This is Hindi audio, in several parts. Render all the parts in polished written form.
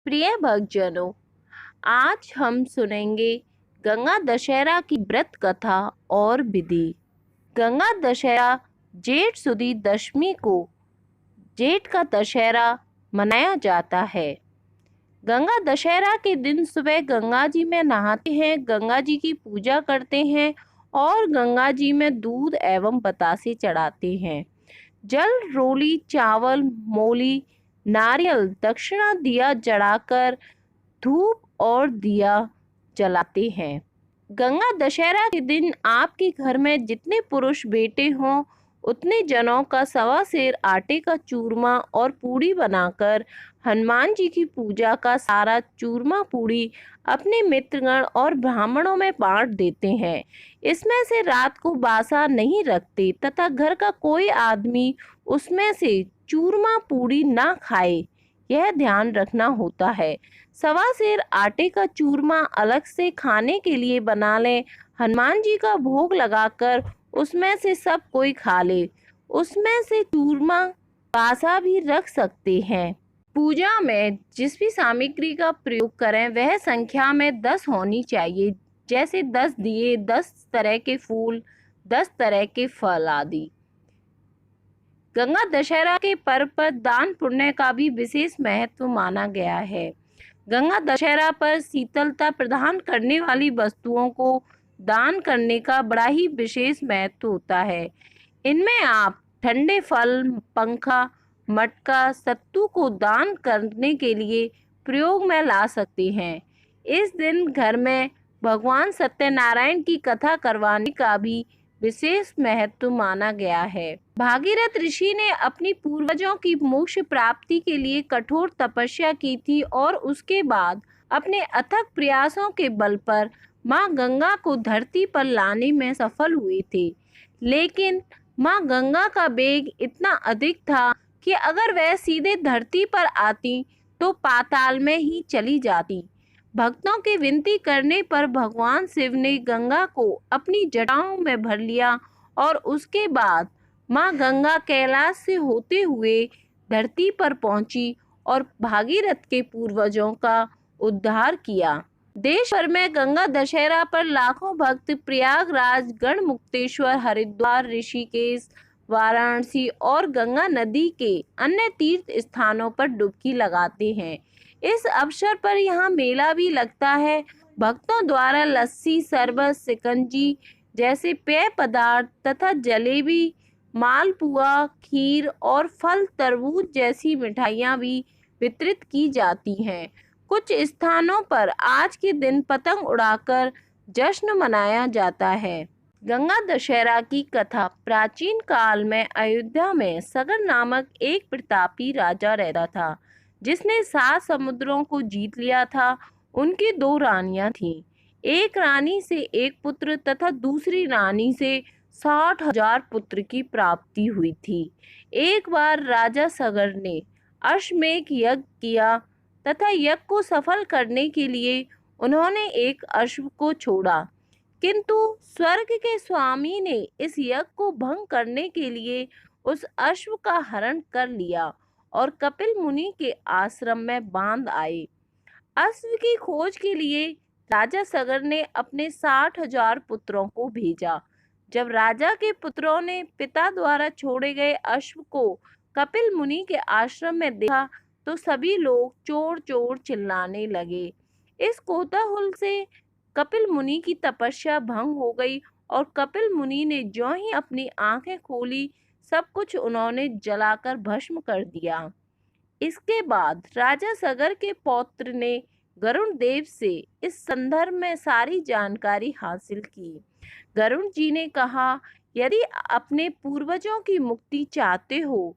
प्रिय भक्तजनों, आज हम सुनेंगे गंगा दशहरा की व्रत कथा और विधि। गंगा दशहरा जेठ सुदी दशमी को जेठ का दशहरा मनाया जाता है। गंगा दशहरा के दिन सुबह गंगा जी में नहाते हैं, गंगा जी की पूजा करते हैं और गंगा जी में दूध एवं बतासे चढ़ाते हैं। जल, रोली, चावल, मोली, नारियल, दक्षिणा दिया जलाकर धूप और दिया जलाते हैं। गंगा दशहरा के दिन आपके घर में जितने पुरुष बेटे हों उतने जनों का सवा सेर आटे का चूरमा और पूड़ी बनाकर हनुमान जी की पूजा का सारा चूरमा पूड़ी अपने मित्रगण और ब्राह्मणों में बांट देते हैं। इसमें से रात को बासा नहीं रखते तथा घर का कोई आदमी उसमें से चूरमा पूड़ी ना खाए, यह ध्यान रखना होता है। सवा सेर आटे का चूरमा अलग से खाने के लिए बना लें। हनुमान जी का भोग लगाकर उसमें से सब कोई खा ले। उसमें से चूरमा बासा भी रख सकते हैं। पूजा में जिस भी सामग्री का प्रयोग करें वह संख्या में 10 होनी चाहिए, जैसे 10 दिए, 10 तरह के फूल, 10 तरह के फल आदि। गंगा दशहरा के पर्व पर दान पुण्य का भी विशेष महत्व माना गया है। गंगा दशहरा पर शीतलता प्रदान करने वाली वस्तुओं को दान करने का बड़ा ही विशेष महत्व होता है। इनमें आप ठंडे फल, पंखा, मटका, सत्तू को दान करने के लिए प्रयोग में ला सकते हैं। इस दिन घर में भगवान सत्यनारायण की कथा करवाने का भी विशेष महत्व माना गया है। भागीरथ ऋषि ने अपनी पूर्वजों की मोक्ष प्राप्ति के लिए कठोर तपस्या की थी और उसके बाद अपने अथक प्रयासों के बल पर मां गंगा को धरती पर लाने में सफल हुए थे। लेकिन मां गंगा का वेग इतना अधिक था कि अगर वह सीधे धरती पर आती तो पाताल में ही चली जाती। भक्तों की विनती करने पर भगवान शिव ने गंगा को अपनी जटाओं में भर लिया और उसके बाद मां गंगा कैलाश से होते हुए धरती पर पहुंची और भागीरथ के पूर्वजों का उद्धार किया। देश भर में गंगा दशहरा पर लाखों भक्त प्रयागराज, गढ़मुक्तेश्वर, हरिद्वार, ऋषिकेश, वाराणसी और गंगा नदी के अन्य तीर्थ स्थानों पर डुबकी लगाते हैं। इस अवसर पर यहाँ मेला भी लगता है। भक्तों द्वारा लस्सी, शरबत, शिकंजी जैसे पेय पदार्थ तथा जलेबी, मालपुआ, खीर और फल, तरबूज जैसी मिठाइयाँ भी वितरित की जाती हैं। कुछ स्थानों पर आज के दिन पतंग उड़ाकर जश्न मनाया जाता है। गंगा दशहरा की कथा। प्राचीन काल में अयोध्या में सगर नामक एक प्रतापी राजा रहता था जिसने 7 समुद्रों को जीत लिया था। उनकी 2 रानियां थीं। एक रानी से एक पुत्र तथा दूसरी रानी से 60,000 पुत्र की प्राप्ति हुई थी। एक बार राजा सगर ने अश्वमेध यज्ञ किया तथा यज्ञ को सफल करने के लिए उन्होंने एक अश्व को छोड़ा, किंतु स्वर्ग के स्वामी ने इस यज्ञ को भंग करने के लिए उस अश्व का हरण कर लिया और कपिल मुनि के आश्रम में बांध आए। अश्व की खोज के लिए राजा सगर ने अपने 60,000 पुत्रों को भेजा। जब राजा के पुत्रों ने पिता द्वारा छोड़े गए अश्व को कपिल मुनि के आश्रम में देखा तो सभी लोग चोर चोर चिल्लाने लगे। इस कोतूहल से कपिल मुनि की तपस्या भंग हो गई और कपिल मुनि ने ज्यों ही अपनी आंखें खोली सब कुछ उन्होंने जलाकर भस्म कर दिया। इसके बाद राजा सगर के पौत्र ने गरुण देव से इस संदर्भ में सारी जानकारी हासिल की। गरुण जी ने कहा, यदि अपने पूर्वजों की मुक्ति चाहते हो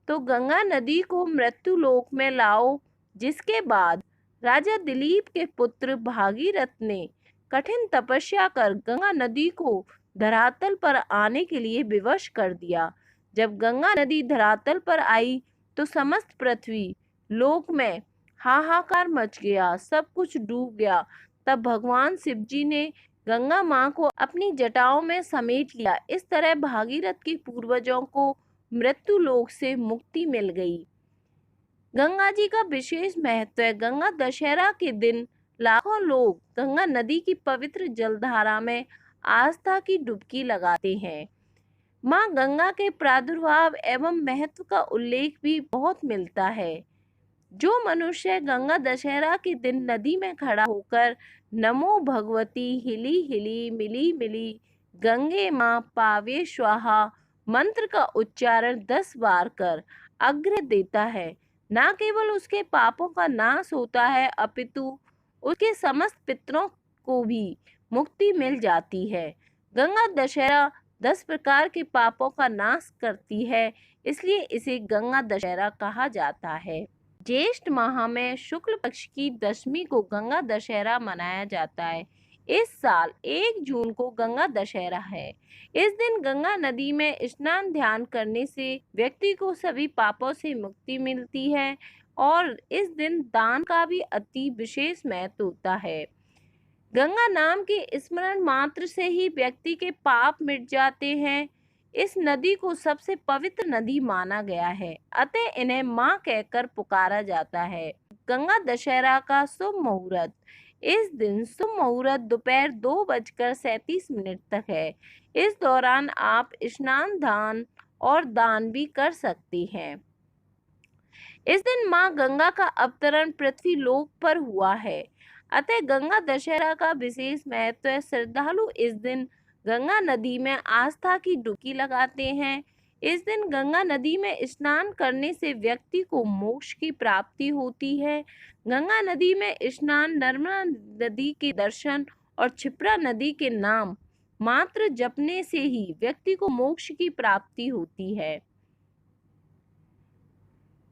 तो गंगा नदी को मृत्यु लोक में लाओ। जिसके बाद राजा दिलीप के पुत्र भागीरथ ने कठिन तपस्या कर गंगा नदी को धरातल पर आने के लिए विवश कर दिया। जब गंगा नदी धरातल पर आई तो समस्त पृथ्वी लोक में हाहाकार मच गया, सब कुछ डूब गया। तब भगवान शिव जी ने गंगा मां को अपनी जटाओं में समेट लिया। इस तरह भागीरथ के पूर्वजों को मृत्यु लोक से मुक्ति मिल गई। गंगा जी का विशेष महत्व है। गंगा दशहरा के दिन लाखों लोग गंगा नदी की पवित्र जलधारा में आस्था की डुबकी लगाते हैं। मां गंगा के प्रादुर्भाव एवं महत्व का उल्लेख भी बहुत मिलता है। जो मनुष्य गंगा दशहरा के दिन नदी में खड़ा होकर नमो भगवती हिली हिली मिली मिली गंगे मां पावे स्वाहा मंत्र का उच्चारण 10 बार कर अर्घ्य देता है, न केवल उसके पापों का नाश होता है अपितु उसके समस्त पितरों को भी मुक्ति मिल जाती है। गंगा दशहरा 10 प्रकार के पापों का नाश करती है, इसलिए इसे गंगा दशहरा कहा जाता है। ज्येष्ठ माह में शुक्ल पक्ष की दशमी को गंगा दशहरा मनाया जाता है। इस साल 1 जून को गंगा दशहरा है। इस दिन गंगा नदी में स्नान ध्यान करने से व्यक्ति को सभी पापों से मुक्ति मिलती है और इस दिन दान का भी अति विशेष महत्व होता है। गंगा नाम के स्मरण मात्र से ही व्यक्ति के पाप मिट जाते हैं। इस नदी को सबसे पवित्र नदी माना गया है, अतः इन्हें मां कहकर पुकारा जाता है। गंगा दशहरा का शुभ मुहूर्त। इस दिन शुभ मुहूर्त दोपहर 2:37 तक है। इस दौरान आप स्नान दान और दान भी कर सकते हैं। इस दिन मां गंगा का अवतरण पृथ्वी लोक पर हुआ है, अतः गंगा दशहरा का विशेष महत्व है। श्रद्धालु इस दिन गंगा नदी में आस्था की डुबकी लगाते हैं। इस दिन गंगा नदी में स्नान करने से व्यक्ति को मोक्ष की प्राप्ति होती है। गंगा नदी में स्नान, नर्मदा नदी के दर्शन और क्षिप्रा नदी के नाम मात्र जपने से ही व्यक्ति को मोक्ष की प्राप्ति होती है।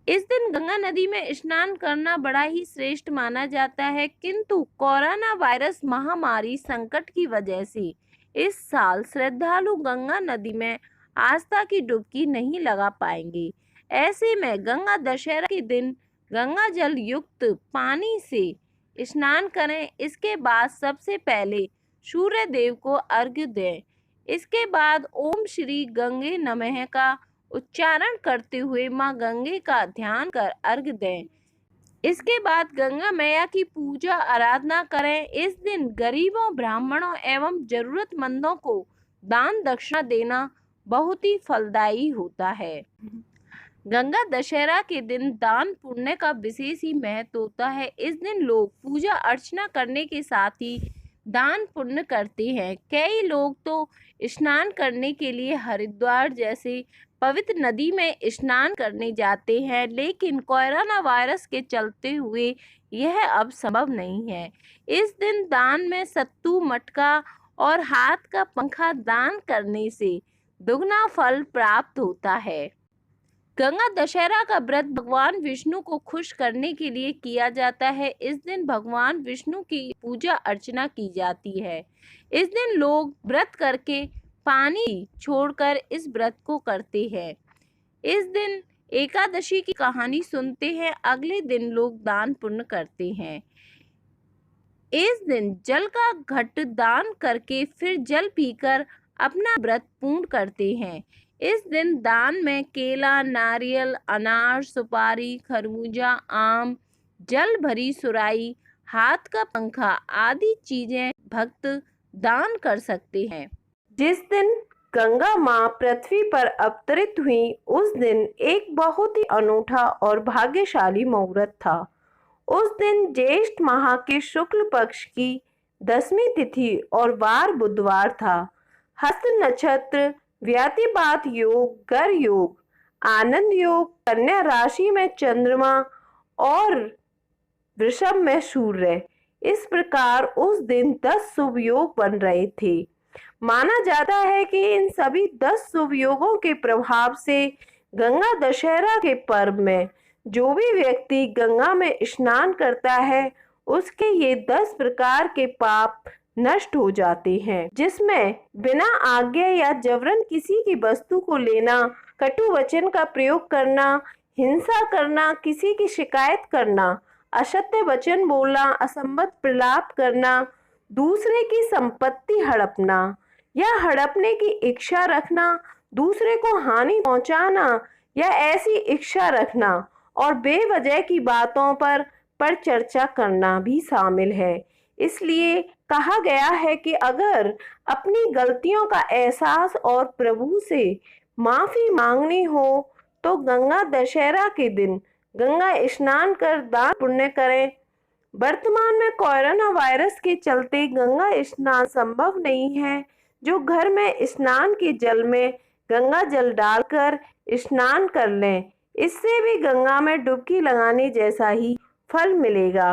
इस दिन गंगा नदी में स्नान करना बड़ा ही श्रेष्ठ माना जाता है, किंतु कोरोना वायरस महामारी संकट की वजह से इस साल श्रद्धालु गंगा नदी में आस्था की डुबकी नहीं लगा पाएंगे। ऐसे में गंगा दशहरा के दिन गंगा जल युक्त पानी से स्नान करें। इसके बाद सबसे पहले सूर्य देव को अर्घ्य दें। इसके बाद ओम श्री गंगे नमः का उच्चारण करते हुए मां गंगे का ध्यान कर अर्घ्य दें। इसके बाद गंगा मैया की पूजा आराधना करें। इस दिन गरीबों, ब्राह्मणों एवं जरूरतमंदों को दान दक्षिणा देना बहुत ही फलदायी होता है। गंगा दशहरा के दिन दान पुण्य का विशेष ही महत्व होता है। इस दिन लोग पूजा अर्चना करने के साथ ही दान पुण्य करते हैं। कई लोग तो स्नान करने के लिए हरिद्वार जैसे पवित्र नदी में स्नान करने जाते हैं, लेकिन कोरोना वायरस के चलते हुए यह अब संभव नहीं है। इस दिन दान में सत्तू, मटका और हाथ का पंखा दान करने से दुगना फल प्राप्त होता है। गंगा दशहरा का व्रत भगवान विष्णु को खुश करने के लिए किया जाता है। इस दिन भगवान विष्णु की पूजा अर्चना की जाती है। इस दिन लोग व्रत करके पानी छोड़कर इस व्रत को करते हैं। इस दिन एकादशी की कहानी सुनते हैं। अगले दिन लोग दान पुण्य करते हैं। इस दिन जल का घट दान करके फिर जल पीकर अपना व्रत पूर्ण करते हैं। इस दिन दान में केला, नारियल, अनार, सुपारी, खरबूजा, आम, जल भरी सुराई, हाथ का पंखा आदि चीजें भक्त दान कर सकते हैं। जिस दिन गंगा माँ पृथ्वी पर अवतरित हुई, उस दिन एक बहुत ही अनूठा और भाग्यशाली मुहूर्त था। उस दिन ज्येष्ठ माह के शुक्ल पक्ष की 10वीं तिथि और वार बुधवार था। हस्त नक्षत्र, व्यातिपात योग, गर योग, आनंद योग, कन्या राशि में चंद्रमा और वृषभ में सूर्य, इस प्रकार उस दिन 10 शुभ योग बन रहे थे। माना जाता है कि इन सभी 10 शुभ योगों के प्रभाव से गंगा दशहरा के पर्व में जो भी व्यक्ति गंगा में स्नान करता है, उसके ये 10 प्रकार के पाप नष्ट हो जाते हैं, जिसमें बिना आज्ञा या जबरन किसी की वस्तु को लेना, कटु वचन का प्रयोग करना, हिंसा करना, किसी की शिकायत करना, असत्य वचन बोलना, असंबद्ध प्रलाप करना, दूसरे की संपत्ति हड़पना या हड़पने की इच्छा रखना, दूसरे को हानि पहुंचाना या ऐसी इच्छा रखना और बेवजह की बातों पर चर्चा करना भी शामिल है। इसलिए कहा गया है कि अगर अपनी गलतियों का एहसास और प्रभु से माफी मांगनी हो तो गंगा दशहरा के दिन गंगा स्नान कर दान पुण्य करें। वर्तमान में कोरोना वायरस के चलते गंगा स्नान संभव नहीं है। जो घर में स्नान के जल में गंगा जल डालकर स्नान कर लें, इससे भी गंगा में डुबकी लगाने जैसा ही फल मिलेगा।